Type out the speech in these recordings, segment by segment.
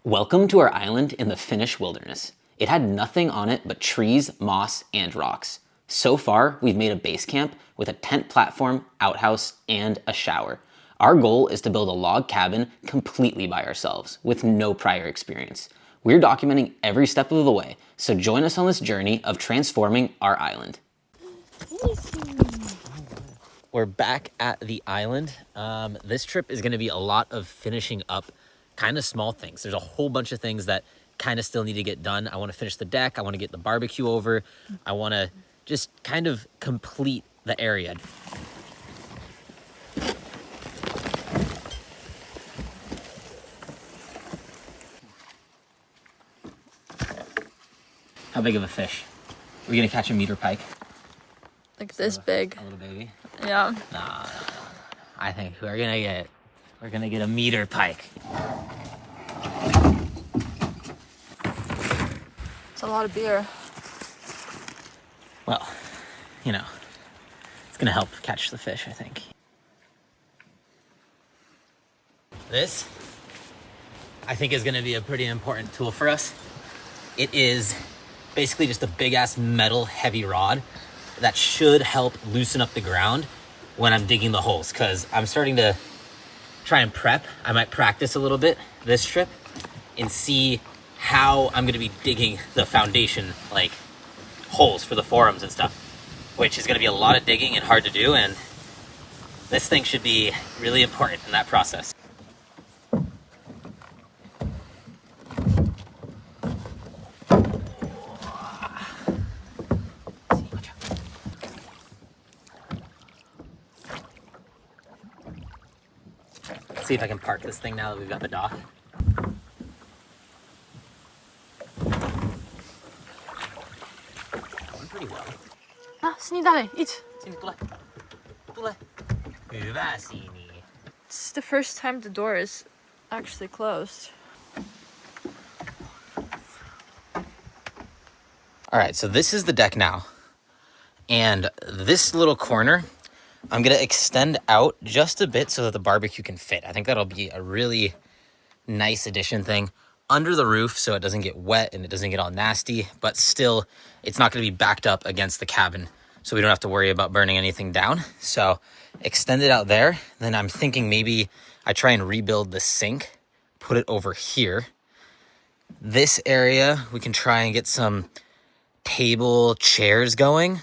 Welcome to our island in the Finnish wilderness. It had nothing on it but trees, moss, and rocks. So far, we've made a base camp with a tent platform, outhouse, and a shower. Our goal is to build a log cabin completely by ourselves with no prior experience. We're documenting every step of the way, so join us on this journey of transforming our island. We're back at the island. This trip is gonna be a lot of finishing up kind of small things. There's a whole bunch of things that kind of still need to get done. I wanna finish the deck. I wanna get the barbecue over. I wanna just kind of complete the area. How big of a fish? Are we gonna catch a meter pike? Like this big. A little baby? Yeah. No. I think we're gonna get a meter pike. It's a lot of beer. Well, you know, it's gonna help catch the fish, I think. This, I think, is gonna be a pretty important tool for us. It is basically just a big ass metal heavy rod that should help loosen up the ground when I'm digging the holes, because I'm starting to try and prep. I might practice a little bit this trip and see how I'm gonna be digging the foundation, like holes for the forums and stuff, which is gonna be a lot of digging and hard to do, and this thing should be really important in that process. Let's see if I can park this thing now that we've got the dock. Going pretty well. Sini dalej, idź. Sini, tule. Tule. Hyvä, Sini. It's the first time the door is actually closed. All right, so this is the deck now. And this little corner, I'm gonna extend out just a bit so that the barbecue can fit. I think that'll be a really nice addition thing under the roof so it doesn't get wet and it doesn't get all nasty, but still it's not gonna be backed up against the cabin, so we don't have to worry about burning anything down. So extend it out there. Then I'm thinking maybe I try and rebuild the sink, put it over here. This area, we can try and get some table chairs going.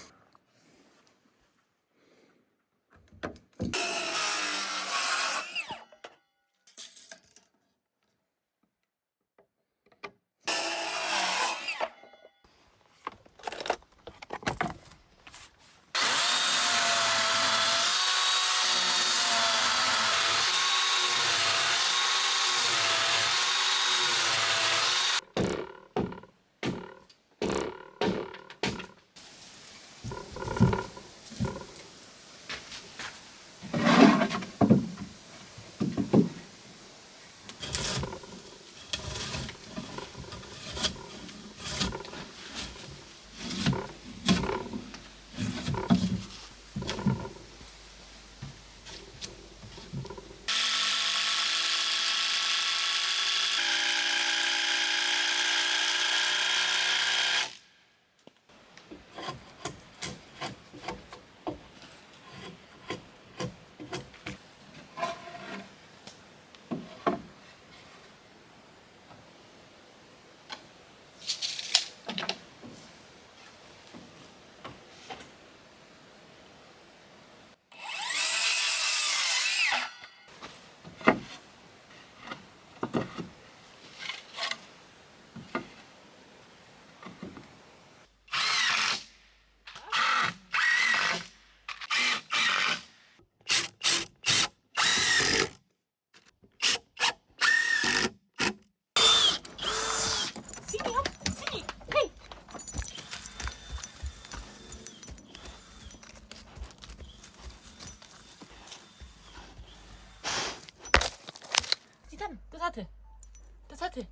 Das hatte.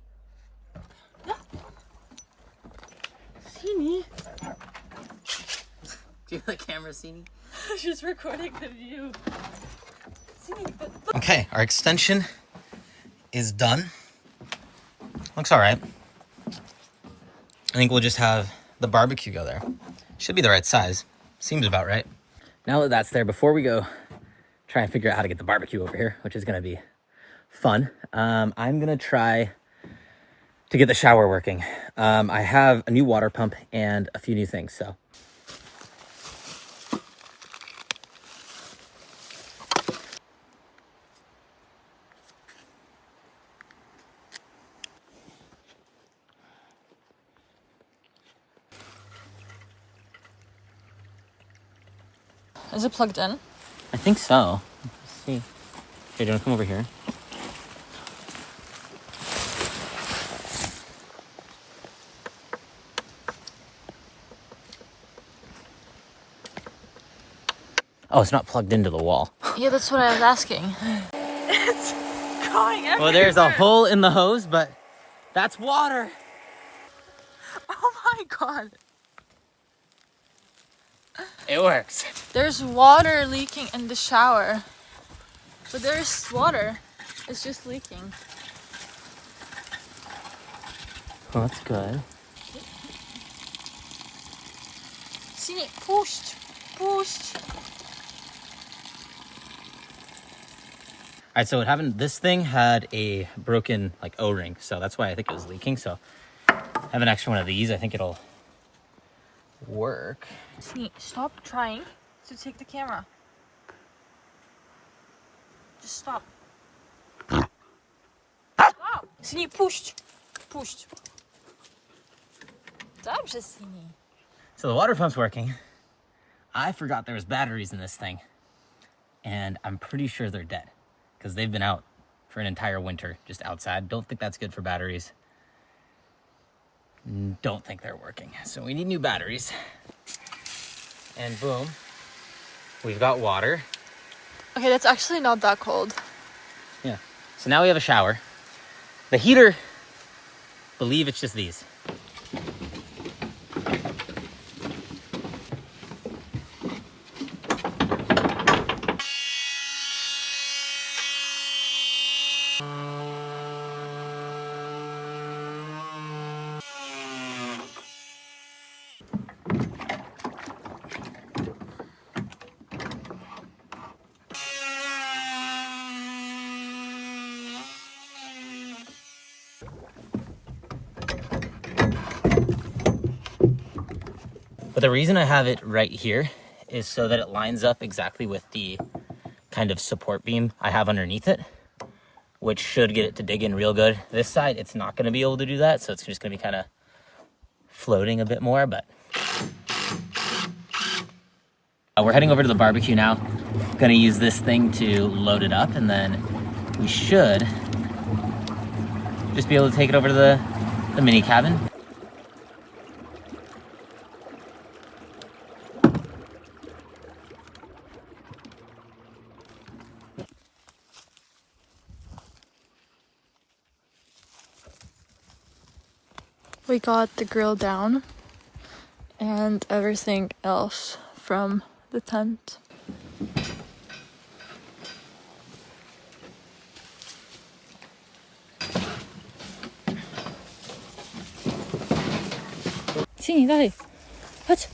Ja. Sini. Do you have the camera, Sini? She's recording the view. Okay, our extension is done. Looks all right. I think we'll just have the barbecue go there. Should be the right size. Seems about right. Now that that's there, before we go try and figure out how to get the barbecue over here, which is gonna be fun, I'm gonna try to get the shower working. I have a new water pump and a few new things, so. Is it plugged in? I think so. Let's see. Here, do you wanna come over here? Oh, it's not plugged into the wall. Yeah, that's what I was asking. It's going everywhere. Well, there's a hole in the hose, but that's water. Oh my god. It works. There's water leaking in the shower. But there's water. It's just leaking. Well, that's good. See, pushed. Pushed. All right, so what happened, this thing had a broken like O-ring, so that's why I think it was leaking. So I have an extra one of these. I think it'll work. See, stop trying to take the camera. Just stop. Stop. See, pushed. Pushed. Dobrze, Sini. So the water pump's working. I forgot there was batteries in this thing, and I'm pretty sure they're dead because they've been out for an entire winter just outside. Don't think that's good for batteries. Don't think they're working. So we need new batteries. And boom, we've got water. Okay, that's actually not that cold. Yeah. So now we have a shower. The heater, believe it's just these. But the reason I have it right here is so that it lines up exactly with the kind of support beam I have underneath it, which should get it to dig in real good. This side, it's not gonna be able to do that, so it's just gonna be kind of floating a bit more, but. We're heading over to the barbecue now. Gonna use this thing to load it up, and then we should just be able to take it over to the mini cabin. We got the grill down and everything else from the tent. Sini, dalej. Chodź.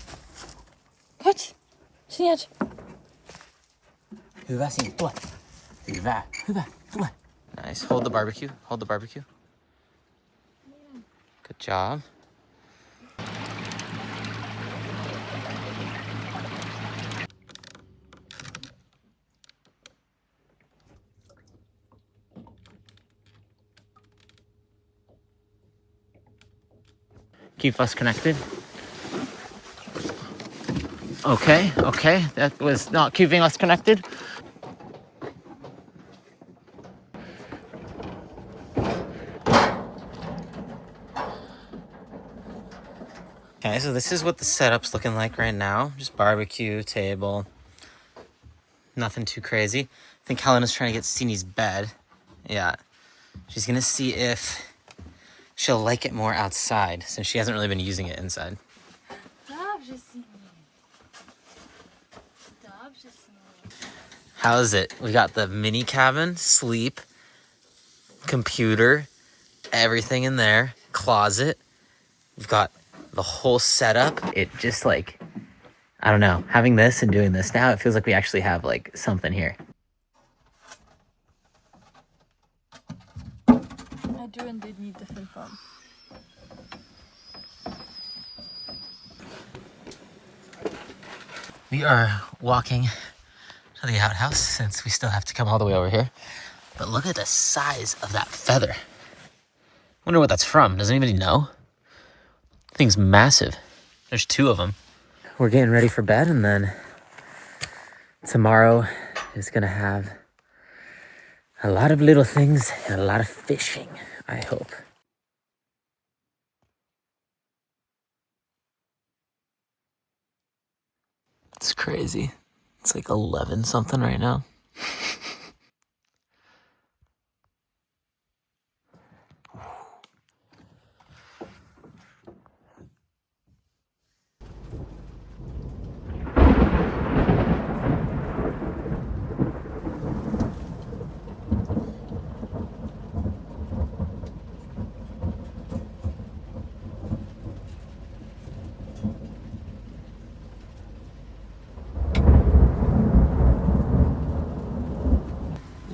Chodź. Siniacz. Hyvä siinä, tule. Hyvä, hyvä, tule. Nice, hold the barbecue, hold the barbecue. Good job. Keep us connected. Okay, okay, that was not keeping us connected. Okay, so this is what the setup's looking like right now. Just barbecue, table. Nothing too crazy. I think Helena's trying to get Sini's bed. Yeah. She's gonna see if she'll like it more outside since she hasn't really been using it inside. How is it? We got the mini cabin, sleep, computer, everything in there. Closet. We've got the whole setup. It just like, I don't know, having this and doing this now, it feels like we actually have like something here. I do indeed need the fin foam. We are walking to the outhouse since we still have to come all the way over here. But look at the size of that feather. Wonder what that's from. Does anybody know? Thing's massive. There's 2 of them. We're getting ready for bed, and then tomorrow is gonna have a lot of little things and a lot of fishing, I hope. It's crazy. It's like 11 something right now.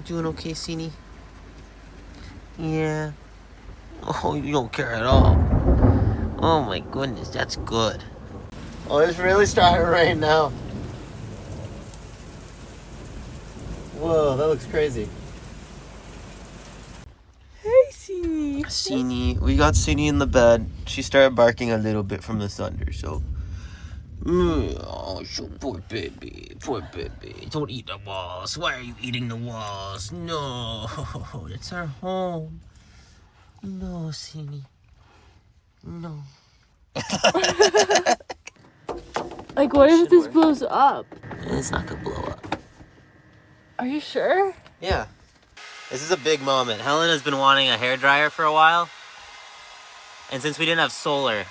Doing okay, Sini? Yeah. Oh, you don't care at all. Oh my goodness, that's good. Oh, it's really starting to rain now. Whoa, that looks crazy. Hey, Sini. Sini, we got Sini in the bed. She started barking a little bit from the thunder, so. Oh, so poor baby, poor baby. Don't eat the walls. Why are you eating the walls? No, it's our home. No, Sini. No. Like, what if this blows up? It's not gonna blow up. Are you sure? Yeah. This is a big moment. Helen has been wanting a hairdryer for a while. And since we didn't have solar,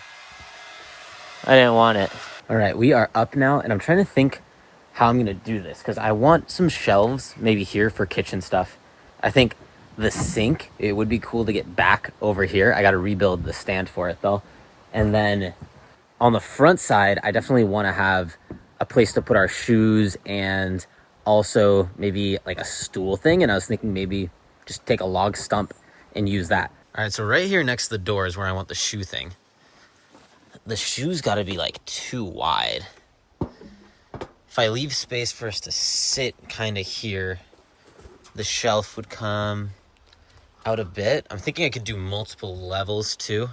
I didn't want it. All right, we are up now, and I'm trying to think how I'm gonna do this, because I want some shelves maybe here for kitchen stuff. I think the sink, it would be cool to get back over here. I gotta rebuild the stand for it though. And then on the front side, I definitely wanna have a place to put our shoes and also maybe like a stool thing. And I was thinking maybe just take a log stump and use that. All right, so right here next to the door is where I want the shoe thing. The shoes gotta be like too wide. If I leave space for us to sit kind of here, the shelf would come out a bit. I'm thinking I could do multiple levels too.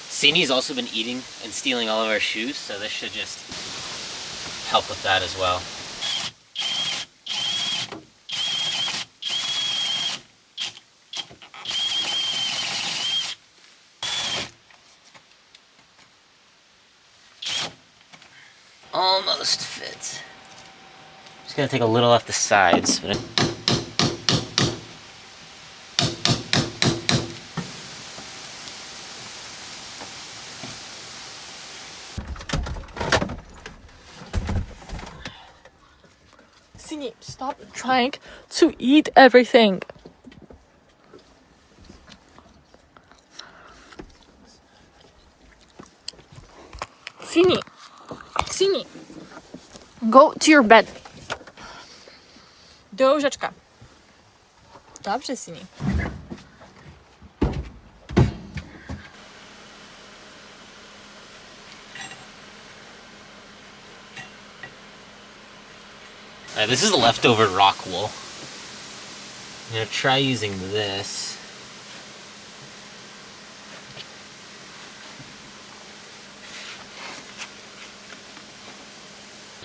Sini's also been eating and stealing all of our shoes, so this should just help with that as well. Almost fits. Just gonna take a little off the sides, but Sini, stop trying to eat everything. Sini. Sini. Go to your bed. Do łóżeczka. Dobrze, Sini. Alright, this is leftover rock wool. I'm gonna try using this.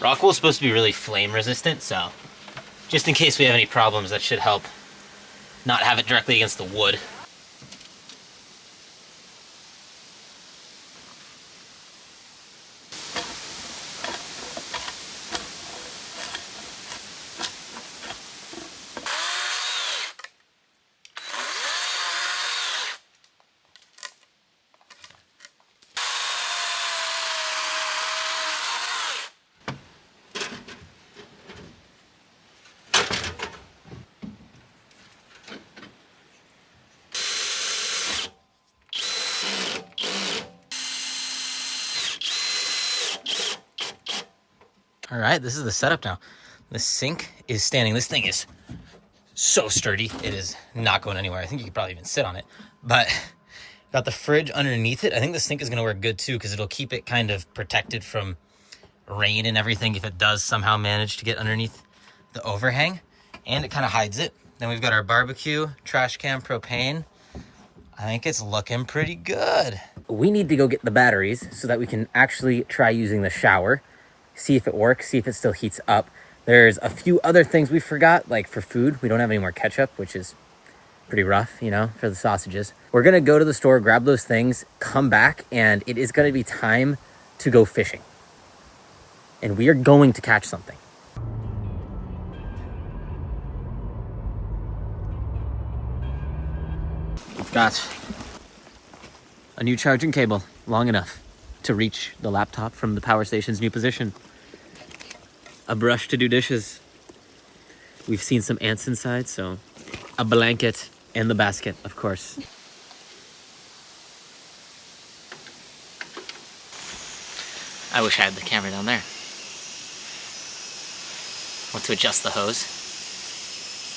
Rock wool is supposed to be really flame resistant, so just in case we have any problems, that should help not have it directly against the wood. All right, this is the setup now. The sink is standing. This thing is so sturdy. It is not going anywhere. I think you could probably even sit on it. But got the fridge underneath it. I think the sink is going to work good too because it'll keep it kind of protected from rain and everything if it does somehow manage to get underneath the overhang. And it kind of hides it. Then we've got our barbecue, trash can, propane. I think it's looking pretty good. We need to go get the batteries so that we can actually try using the shower, see if it works, see if it still heats up. There's a few other things we forgot, like for food. We don't have any more ketchup, which is pretty rough, you know, for the sausages. We're gonna go to the store, grab those things, come back, and it is gonna be time to go fishing. And we are going to catch something. We've got a new charging cable, long enough to reach the laptop from the power station's new position. A brush to do dishes. We've seen some ants inside, so a blanket and the basket, of course. I wish I had the camera down there. Want to adjust the hose.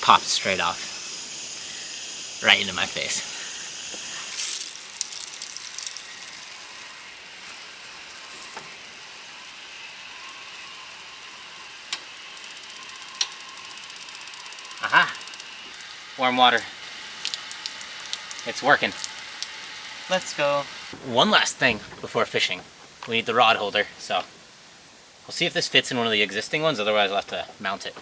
Popped straight off. Right into my face. Aha! Warm water. It's working. Let's go. One last thing before fishing. We need the rod holder, so we'll see if this fits in one of the existing ones, otherwise I'll have to mount it.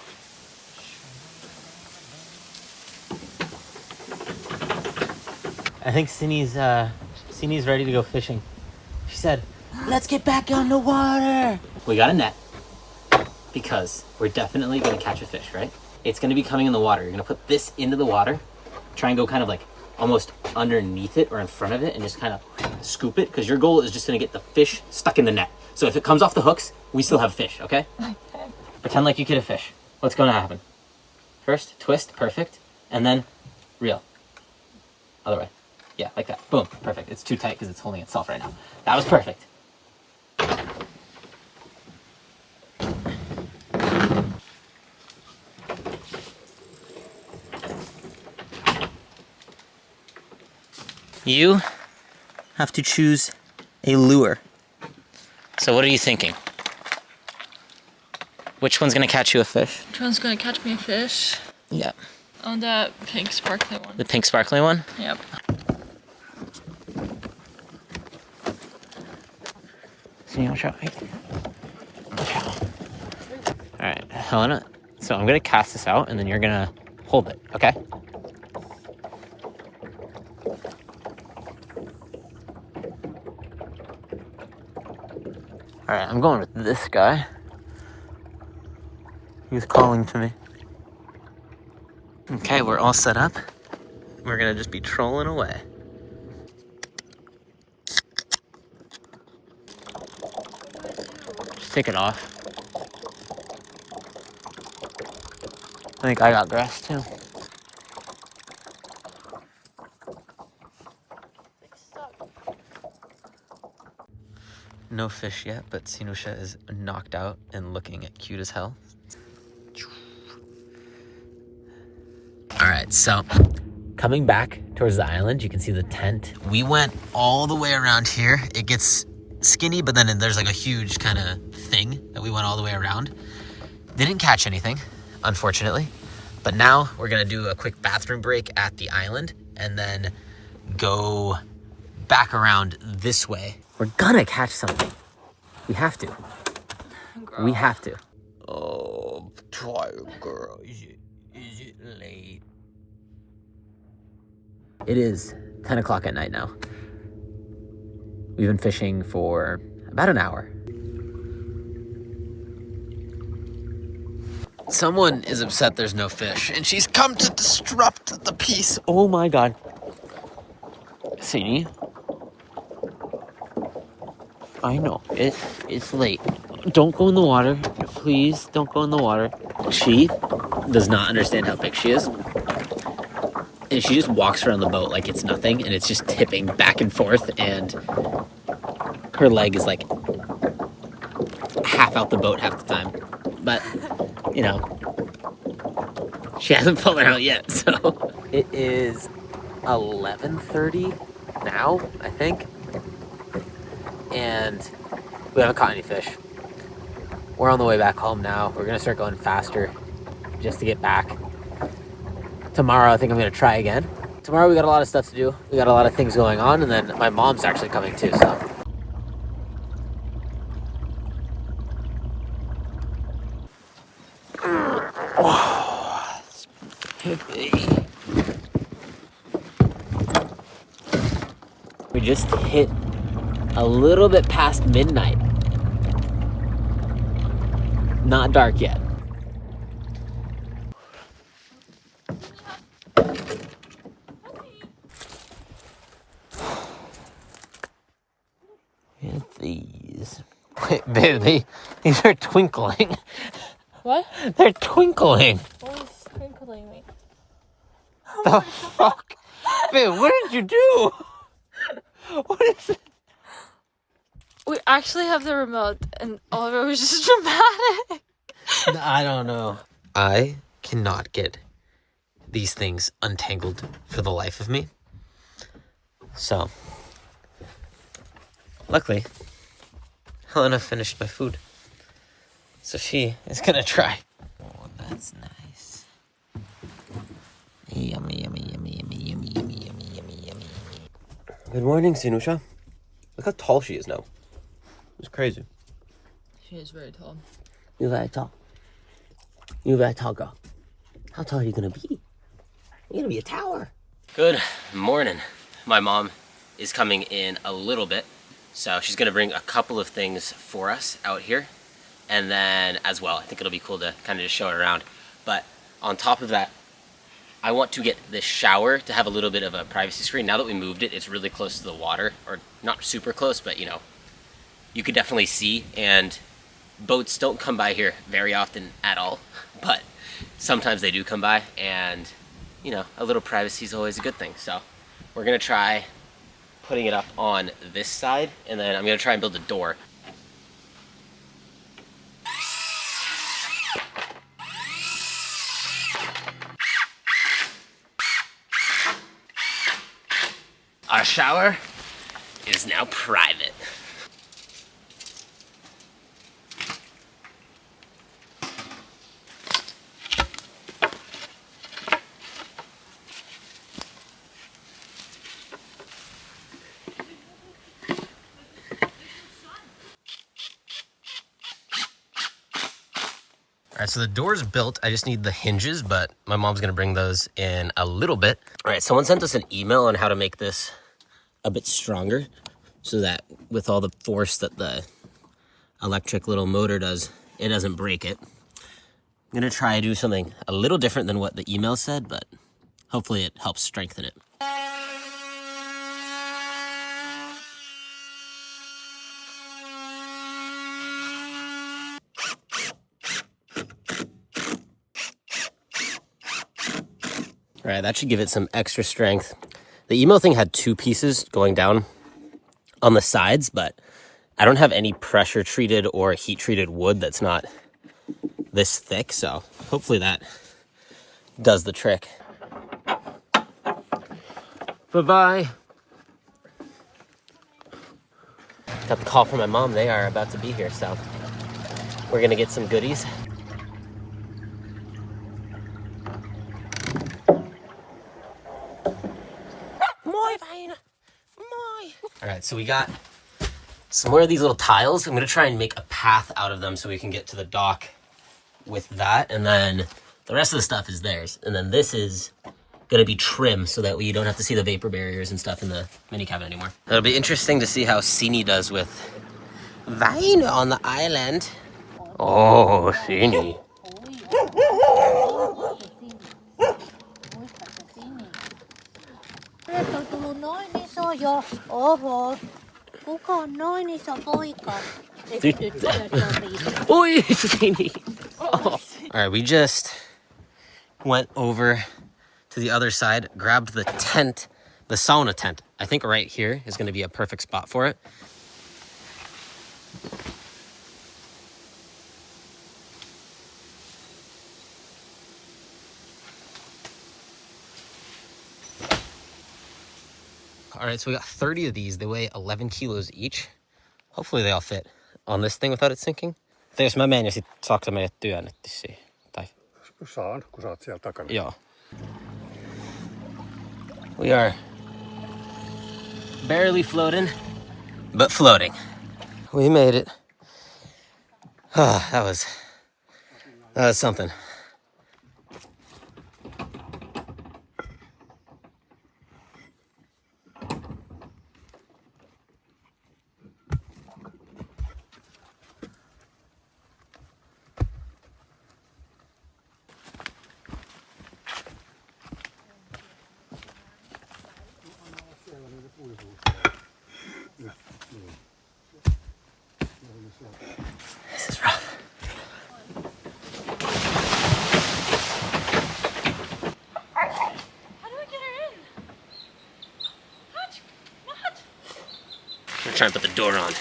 I think Sini's ready to go fishing. She said, let's get back on the water. We got a net because we're definitely gonna catch a fish, right? It's gonna be coming in the water. You're gonna put this into the water, try and go kind of like almost underneath it or in front of it and just kind of scoop it, because your goal is just gonna get the fish stuck in the net. So if it comes off the hooks, we still have fish, okay? Okay. Pretend like you get a fish. What's gonna happen? First, twist, perfect, and then reel. Other way. Yeah, like that. Boom, perfect. It's too tight because it's holding itself right now. That was perfect. You have to choose a lure. So what are you thinking? Which one's gonna catch you a fish? Which one's gonna catch me a fish? Yeah. Oh, the pink sparkly one. The pink sparkly one? Yep. See, watch out. Watch out. Alright, Helena. So I'm gonna cast this out and then you're gonna hold it, okay? Alright, I'm going with this guy. He's calling to me. Okay, we're all set up. We're gonna just be trolling away. Just take it off. I think I got grass too. No fish yet, but Sinusha is knocked out and looking at cute as hell. All right, so coming back towards the island, you can see the tent. We went all the way around here. It gets skinny, but then there's like a huge kind of thing that we went all the way around. Didn't catch anything, unfortunately. But now we're gonna do a quick bathroom break at the island and then go back around this way. We're gonna catch something. We have to. Girl. We have to. Oh, tired girl. Is it late? It is 10 o'clock at night now. We've been fishing for about an hour. Someone is upset there's no fish, and she's come to disrupt the peace. Oh my god. Sini. I know, it's late. Don't go in the water. Please, don't go in the water. She does not understand how big she is. And she just walks around the boat like it's nothing, and it's just tipping back and forth, and her leg is like half out the boat half the time. but you know, she hasn't fallen out yet. So it is 11:30 now, I think, and we haven't caught any fish. We're on the way back home now. We're gonna start going faster just to get back. Tomorrow, I think I'm gonna try again. Tomorrow we got a lot of stuff to do. We got a lot of things going on, and then my mom's actually coming too, so. We just hit a little bit past midnight. Not dark yet. At these. Wait, babe, these are twinkling. What? They're twinkling. What is twinkling me? The fuck? Babe, what did you do? What is it? We actually have the remote, and all of it was just dramatic. I don't know. I cannot get these things untangled for the life of me. So, luckily, Helena finished my food. So she is gonna try. Oh, that's nice. Yummy, yummy, yummy, yummy, yummy, yummy, yummy, yummy, yummy. Good morning, Sinusha. Look how tall she is now. It's crazy. She is very tall. You're very tall. You're a very tall girl. How tall are you gonna be? You're gonna be a tower. Good morning. My mom is coming in a little bit, so she's gonna bring a couple of things for us out here. And then as well, I think it'll be cool to kind of just show it around. But on top of that, I want to get this shower to have a little bit of a privacy screen. Now that we moved it, it's really close to the water, or not super close, but you know, you could definitely see, and boats don't come by here very often at all, but sometimes they do come by, and you know, a little privacy is always a good thing. So we're gonna try putting it up on this side, and then I'm gonna try and build a door. Our shower is now private. All right, so the door's built. I just need the hinges, but my mom's gonna bring those in a little bit. All right, someone sent us an email on how to make this a bit stronger so that with all the force that the electric little motor does, it doesn't break it. I'm gonna try to do something a little different than what the email said, but hopefully it helps strengthen it. All right, that should give it some extra strength. The email thing had two pieces going down on the sides, but I don't have any pressure treated or heat treated wood that's not this thick, so hopefully that does the trick. Bye-bye. Got the call from my mom. They are about to be here, so we're gonna get some goodies. All right, so we got some more of these little tiles. I'm gonna try and make a path out of them so we can get to the dock with that, and then the rest of the stuff is theirs. And then this is gonna be trim so that we don't have to see the vapor barriers and stuff in the mini cabin anymore. It'll be interesting to see how Sini does with Vine on the island. Oh, Sini. Oi, Sini. Oh. All right, we just went over to the other side, grabbed the tent, the sauna tent. I think right here is going to be a perfect spot for it. All right, so we got 30 of these. They weigh 11 kilos each. Hopefully they all fit on this thing without it sinking. Jos mä menen ja sit saakka meidät työnnetty siihen? Tai... Saan, kun sä oot siellä takana. Joo. We are barely floating, but floating. We made it. That was something. This is rough. How do I get her in? What? What? I'm gonna try and put the door on.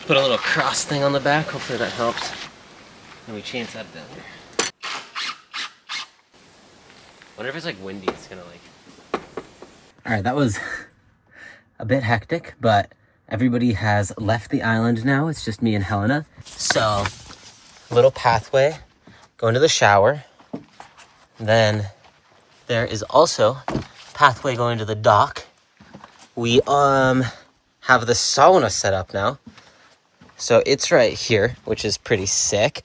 Put a little cross thing on the back. Hopefully that helps. And we chance that down here. Wonder if it's like windy, it's gonna like... All right, that was a bit hectic, but everybody has left the island now. It's just me and Helena. So, little pathway, going to the shower. Then there is also pathway going to the dock. We have the sauna set up now. So it's right here, which is pretty sick.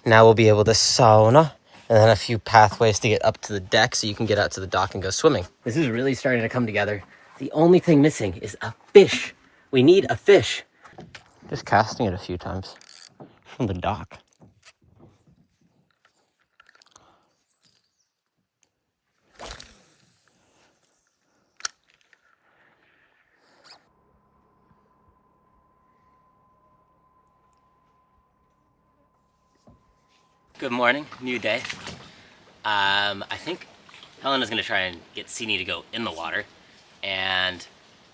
Now we'll be able to sauna, and then a few pathways to get up to the deck so you can get out to the dock and go swimming. This is really starting to come together. The only thing missing is a fish. We need a fish. Just casting it a few times from the dock. Good morning, new day. I think Helena's gonna try and get Sini to go in the water, and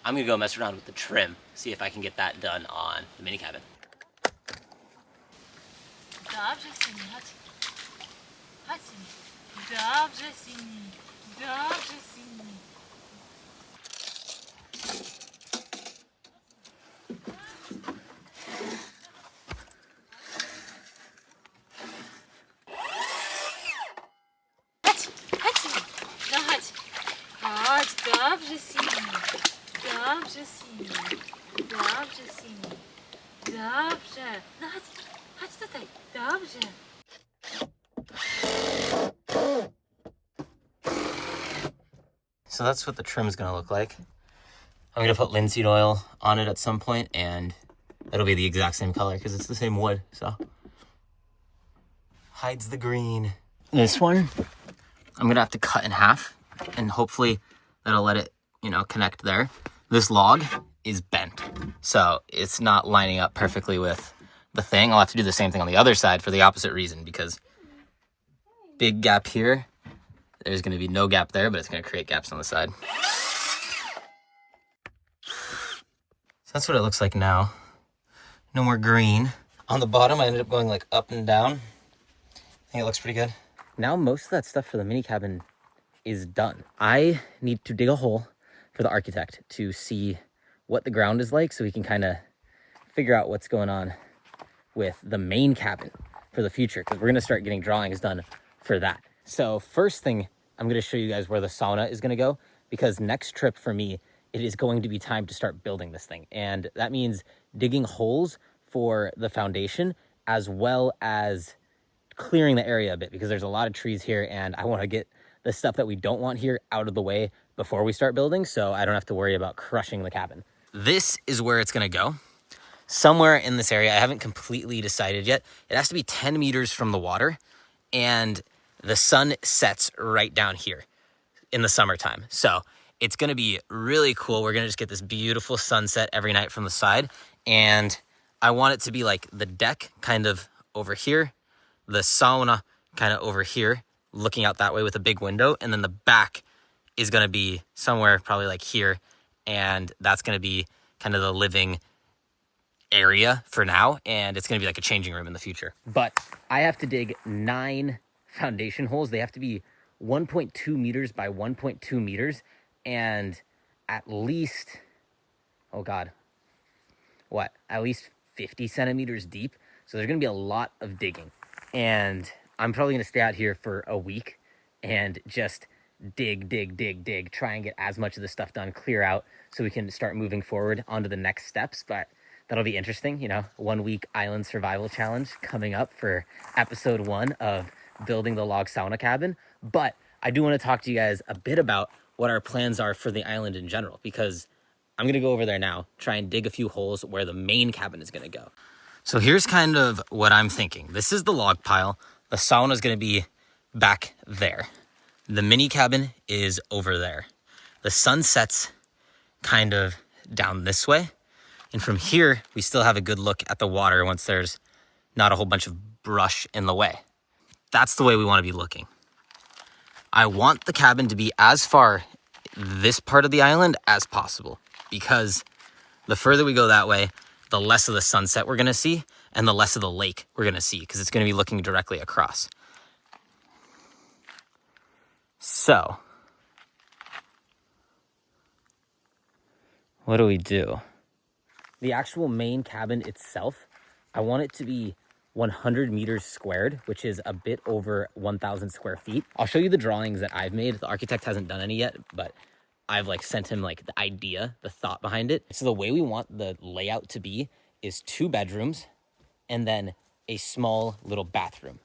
I'm gonna go mess around with the trim, see if I can get that done on the mini cabin. Dobrze, Sini, chodź. Chodź, Sini. Dobrze, Sini. Dobrze, Sini. Chodź, dobrze, Sini. Dobrze, Sini. Dobrze, Sini. Dobrze. No chodź tutaj. Dobrze. So that's what the trim is gonna look like. I'm gonna put linseed oil on it at some point, and it'll be the exact same color because it's the same wood, so. Hides the green. This one, I'm gonna have to cut in half, and hopefully that'll let it, connect there. This log is bent, so it's not lining up perfectly with the thing. I'll have to do the same thing on the other side for the opposite reason, because big gap here, there's gonna be no gap there, but it's gonna create gaps on the side. So that's what it looks like now. No more green. On the bottom, I ended up going like up and down. I think it looks pretty good. Now most of that stuff for the mini cabin is done. I need to dig a hole for the architect to see what the ground is like so we can kind of figure out what's going on with the main cabin for the future, because we're going to start getting drawings done for that. So first thing, I'm going to show you guys where the sauna is going to go, because next trip for me, it is going to be time to start building this thing. And that means digging holes for the foundation as well as clearing the area a bit, because there's a lot of trees here and I want to get the stuff that we don't want here out of the way before we start building, so I don't have to worry about crushing the cabin. This is where it's going to go. Somewhere in this area. I haven't completely decided yet. It has to be 10 meters from the water, and the sun sets right down here in the summertime. So it's going to be really cool. We're going to just get this beautiful sunset every night from the side, and I want it to be like the deck kind of over here, the sauna kind of over here, looking out that way with a big window, and then the back is going to be somewhere probably like here, and that's going to be kind of the living area for now, and it's gonna be like a changing room in the future. But I have to dig 9 foundation holes. They have to be 1.2 meters by 1.2 meters, and at least, oh God, what, at least 50 centimeters deep. So there's gonna be a lot of digging. And I'm probably gonna stay out here for a week and just dig, try and get as much of the stuff done, clear out, so we can start moving forward onto the next steps. But that'll be interesting, you know, 1 week island survival challenge coming up for episode 1 of building the log sauna cabin. But I do want to talk to you guys a bit about what our plans are for the island in general, because I'm going to go over there now, try and dig a few holes where the main cabin is going to go. So here's kind of what I'm thinking. This is the log pile. The sauna is going to be back there. The mini cabin is over there. The sun sets kind of down this way. And from here, we still have a good look at the water once there's not a whole bunch of brush in the way. That's the way we want to be looking. I want the cabin to be as far this part of the island as possible, because the further we go that way, the less of the sunset we're going to see and the less of the lake we're going to see, because it's going to be looking directly across. So, what do we do? The actual main cabin itself, I want it to be 100 meters squared, which is a bit over 1,000 square feet. I'll show you the drawings that I've made. The architect hasn't done any yet, but I've like sent him like the idea, the thought behind it. So the way we want the layout to be is 2 bedrooms and then a small little bathroom.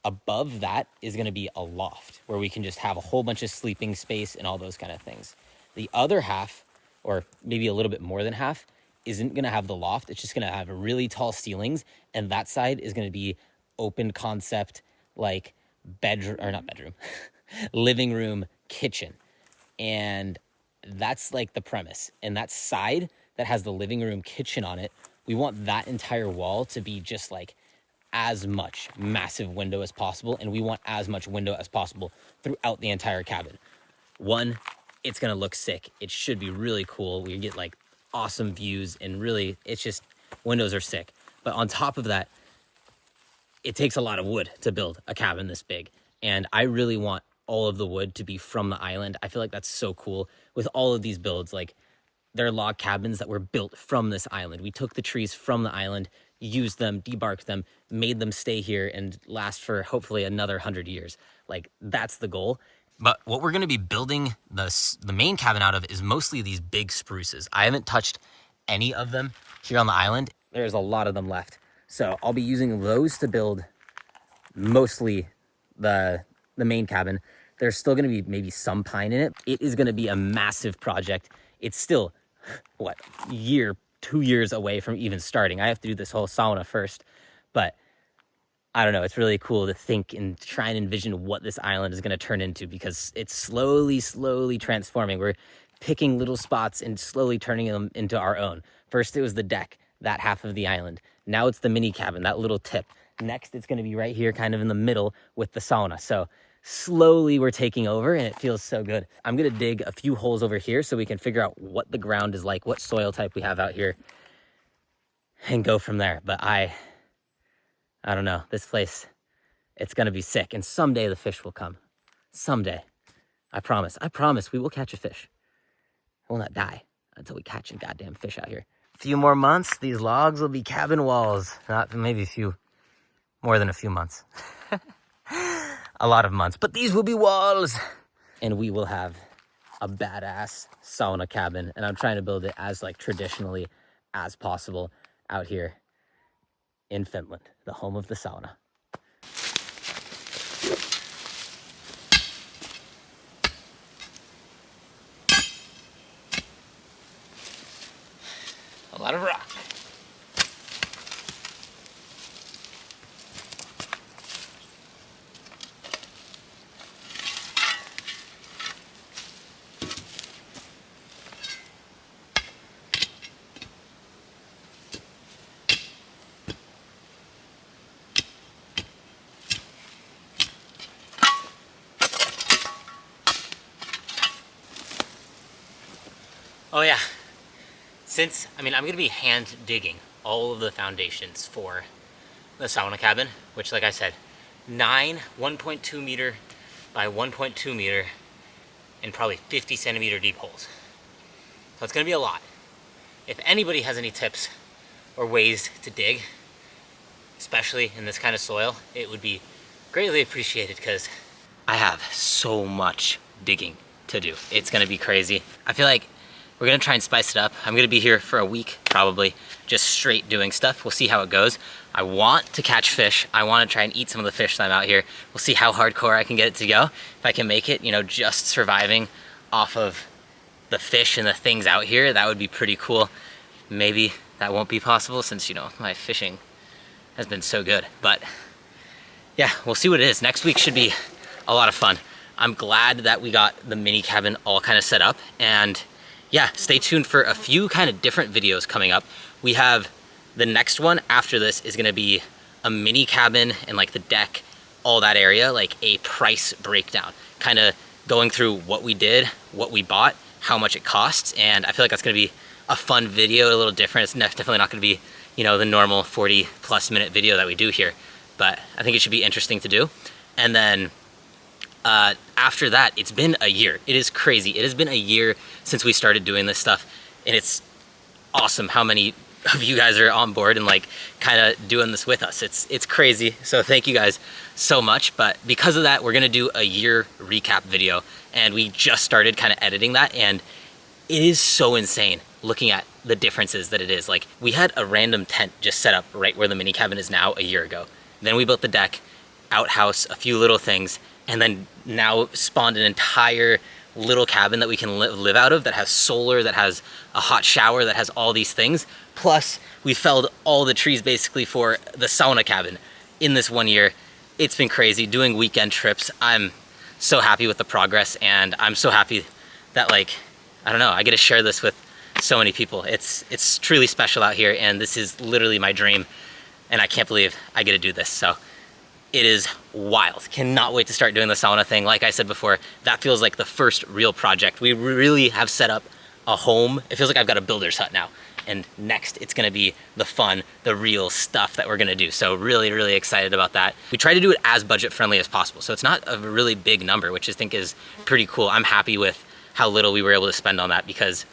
Above that is going to be a loft where we can just have a whole bunch of sleeping space and all those kind of things. The other half, or maybe a little bit more than half, isn't going to have the loft. It's just going to have really tall ceilings, and that side is going to be open concept, like bedroom, or not bedroom, living room, kitchen. And that's like the premise. And that side that has the living room kitchen on it, we want that entire wall to be just like as much massive window as possible, and we want as much window as possible throughout the entire cabin. One, it's gonna look sick. It should be really cool. We get like awesome views, and really, it's just, windows are sick. But on top of that, it takes a lot of wood to build a cabin this big, and I really want all of the wood to be from the island. I feel like that's so cool with all of these builds. Like, they're log cabins that were built from this island. We took the trees from the island, used them, debarked them, made them stay here and last for hopefully another 100 years. Like, that's the goal. But what we're going to be building the main cabin out of is mostly these big spruces. I haven't touched any of them here on the island. There's a lot of them left. So I'll be using those to build mostly the main cabin. There's still going to be maybe some pine in it. It is going to be a massive project. It's still, what, 2 years away from even starting. I have to do this whole sauna first, but I don't know. It's really cool to think and try and envision what this island is going to turn into, because it's slowly transforming. We're picking little spots and slowly turning them into our own. First, it was the deck, that half of the island. Now it's the mini cabin, that little tip. Next, it's going to be right here, kind of in the middle with the sauna. So slowly we're taking over, and it feels so good. I'm going to dig a few holes over here so we can figure out what the ground is like, what soil type we have out here, and go from there. But I don't know, this place, it's going to be sick. And someday the fish will come. Someday. I promise we will catch a fish. We'll not die until we catch a goddamn fish out here. A few more months, these logs will be cabin walls. Not maybe more than a few months. A lot of months, but these will be walls. And we will have a badass sauna cabin. And I'm trying to build it as like traditionally as possible out here in Finland, the home of the sauna. A lot of rock. Oh yeah, Since, I mean, I'm gonna be hand digging all of the foundations for the sauna cabin, which, like I said, 9 1.2 meter by 1.2 meter and probably 50 centimeter deep holes. So it's gonna be a lot. If anybody has any tips or ways to dig, especially in this kind of soil, it would be greatly appreciated because I have so much digging to do. It's gonna be crazy. I feel like we're gonna try and spice it up. I'm gonna be here for a week, probably, just straight doing stuff. We'll see how it goes. I want to catch fish. I wanna try and eat some of the fish that I'm out here. We'll see how hardcore I can get it to go. If I can make it, you know, just surviving off of the fish and the things out here, that would be pretty cool. Maybe that won't be possible since, you know, my fishing has been so good. But yeah, we'll see what it is. Next week should be a lot of fun. I'm glad that we got the mini cabin all kind of set up, and yeah, stay tuned for a few kind of different videos coming up. We have the next one after this is gonna be a mini cabin and like the deck, all that area, like a price breakdown, kind of going through what we did, what we bought, how much it costs, and I feel like that's gonna be a fun video, a little different. It's definitely not gonna be, you know, the normal 40+ minute video that we do here, but I think it should be interesting to do. And then after that, it's been a year. It is crazy. It has been a year since we started doing this stuff, and it's awesome how many of you guys are on board and like kind of doing this with us. It's crazy. So thank you guys so much. But because of that, we're gonna do a year recap video, and we just started kind of editing that, and it is so insane looking at the differences that it is. Like, we had a random tent just set up right where the mini cabin is now a year ago. Then we built the deck, outhouse, a few little things, and then now spawned an entire little cabin that we can live out of, that has solar, that has a hot shower, that has all these things. Plus, we felled all the trees basically for the sauna cabin in this 1 year. It's been crazy doing weekend trips. I'm so happy with the progress, and I'm so happy that, like, I don't know, I get to share this with so many people. It's truly special out here, and this is literally my dream, and I can't believe I get to do this. So it is wild. Cannot wait to start doing the sauna thing. Like I said before, that feels like the first real project. We really have set up a home. It feels like I've got a builder's hut now. And next, it's gonna be the fun, the real stuff that we're gonna do. So really, really excited about that. We try to do it as budget friendly as possible. So it's not a really big number, which I think is pretty cool. I'm happy with how little we were able to spend on that, because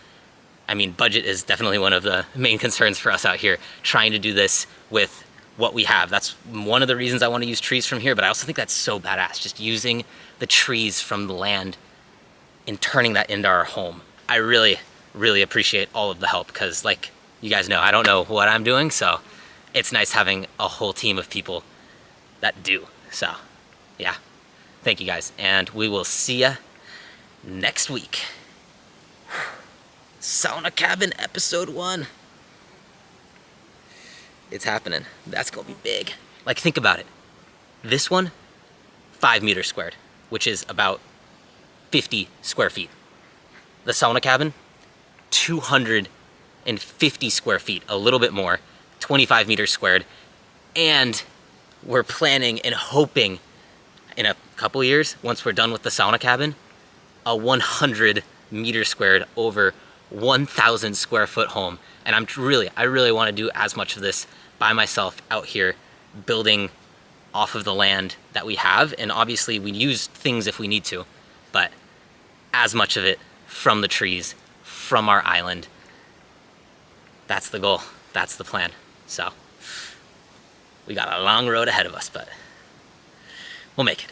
I mean, budget is definitely one of the main concerns for us out here, trying to do this with what we have. That's one of the reasons I want to use trees from here, but I also think that's so badass, just using the trees from the land and turning that into our home. I really, really appreciate all of the help, because like you guys know, I don't know what I'm doing, so it's nice having a whole team of people that do. So yeah, thank you guys, and we will see ya next week. Sauna cabin episode 1. It's happening. That's gonna be big. Like, think about it. This one, 5 meters squared, which is about 50 square feet. The sauna cabin, 250 square feet, a little bit more, 25 meters squared. And we're planning and hoping in a couple years, once we're done with the sauna cabin, a 100 meters squared, over 1,000 square foot home. And I really want to do as much of this by myself out here, building off of the land that we have. And obviously we use things if we need to, but as much of it from the trees, from our island. That's the goal. That's the plan. So we got a long road ahead of us, but we'll make it.